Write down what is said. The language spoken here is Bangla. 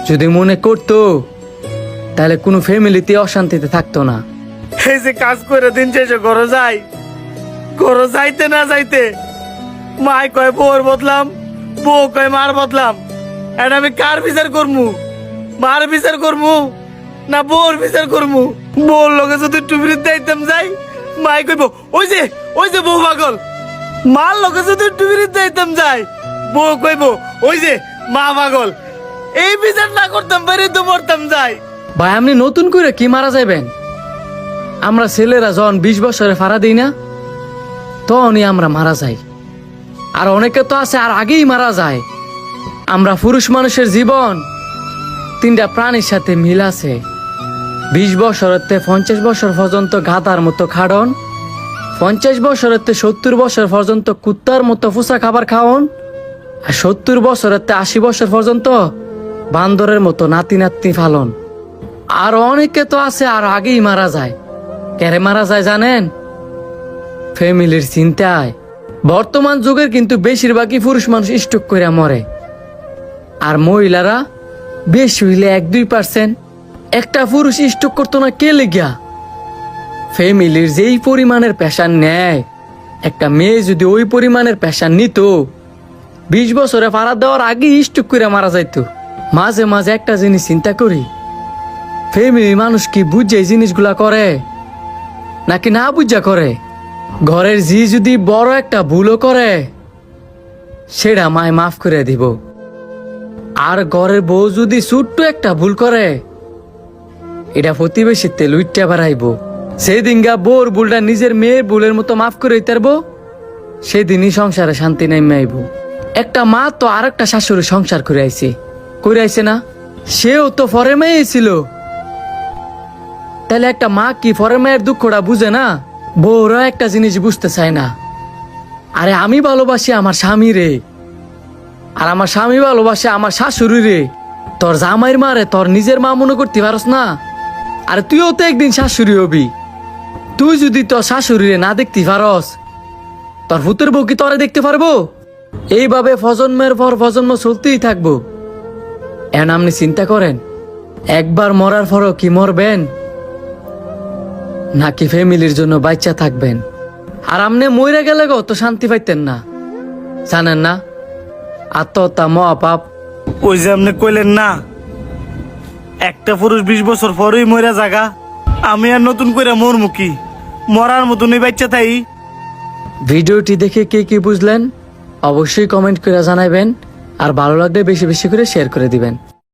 যদি মনে করতো তাহলে কোনো ফ্যামিলিতে অশান্তিতে থাকতো না। এই যে কাজ করে দিন শেষে ঘরে যাই, ঘরে যাইতে না যাইতে মায় কয় বউর বদলাম, বউ কয় মার বদলাম। এটা আমি কার বিচার করমু? মার বিচার করমু না বউর বিচার করমু? বউর লগে যদি টুবির দাইতাম যাই, মাই কইব ওই যে বউ পাগল। মার লগে যদি টুবির দাইতাম যাই, বউ কইব ওই যে মা পাগল। এই বিচার না করতাম পারি তো মরতাম যাই। ভাই আপনি নতুন করে কি মারা যাবেন? আমরা ছেলেরা যখন 20 বছরে ফাড়া দিই না, তখনই আমরা মারা যাই। আর অনেকে তো আছে আর আগেই মারা যায়। আমরা পুরুষ মানুষের জীবন 3টা প্রাণীর সাথে মিল আছে। 20 বছরের 50 বছর পর্যন্ত গাধার মতো খাড়ন, 50 বছরের 70 বছর পর্যন্ত কুত্তার মতো ফুসা খাবার খাওন, আর 70 বছরের 80 বছর পর্যন্ত বান্দরের মতো নাতি নাতনি ফালন। আর অনেকে তো আছে আর আগেই মারা যায়। কেরে মারা যায় জানেন? ফ্যামিলির চিন্তায়। বর্তমান যুগের কিন্তু বেশিরভাগই পুরুষ মানুষ স্ট্রোক করে মরে, আর মহিলারা বেশি হইলে 1-2%। একটা পুরুষ স্ট্রোক করতো না কে লেগিয়া? ফ্যামিলির যেই পরিমাণের প্রেশার নেয়, একটা মেয়ে যদি ওই পরিমাণের প্রেশার নিত, 20 বছরে ফাড়া দেওয়ার আগেই স্ট্রোক করে মারা যাইতো। মাঝে মাঝে একটা জিনিস চিন্তা করি, ফ্যামিলির মানুষ কি বুঝে এই জিনিসগুলা করে নাকি না বুঝা করে? ঘরের জি যদি বড় একটা ভুলও করে, সেটা মায় মাফ করে দিব। আর ঘরের বউ যদি ছোট্ট একটা ভুল করে, এটা প্রতিবেশীতে লুইটা বাড়াইব। সেদিনগা বউর ভুলটা নিজের মেয়ের ভুলের মতো মাফ করে দিতে সেদিনই সংসারে শান্তি নেমে আইব। একটা মা তো আর একটা শাশুড়ি সংসার করে আইছে না? সেও তো ফরে মেয়ে ছিল। তাহলে একটা মা কি ফরে মেয়ের দুঃখটা বুঝে না? বউরা একটা জিনিস বুঝতে চায় না, আরে আমি ভালোবাসি আমার স্বামী রে, আর আমার স্বামী ভালোবাসে আমার শাশুড়ি রে। তোর জামাইয়ের মারে তোর নিজের মা মনে করতে পারস না? আরে তুইও তো একদিন শাশুড়ি হবি। তুই যদি তোর শাশুড়ি রে না দেখতে পারস, তোর ভূতের বউ কি তোরে দেখতে পারবো? এইভাবে প্রজন্মের পর প্রজন্ম চলতেই থাকবো। এখন আপনি চিন্তা করেন, একবার মরার পরও কি মরবেন নাকি ফ্যামিলির জন্য বাচ্চা থাকবেন? আর আপনি মরে গেলে গো তো শান্তি পাইতেন না, জানেন না? আত্মহত্যা মহাপাপ। ওই যে আপনি কইলেন না, একটা পুরুষ 20 বছর পরেই মরা জাগা, আমি আর নতুন করে মরমু কি? মরার মতনই বাচ্চা তাই। ভিডিওটি দেখে কে কি বুঝলেন অবশ্যই কমেন্ট করে জানাবেন, আর ভালো লাগলে বেশি বেশি করে শেয়ার করে দিবেন।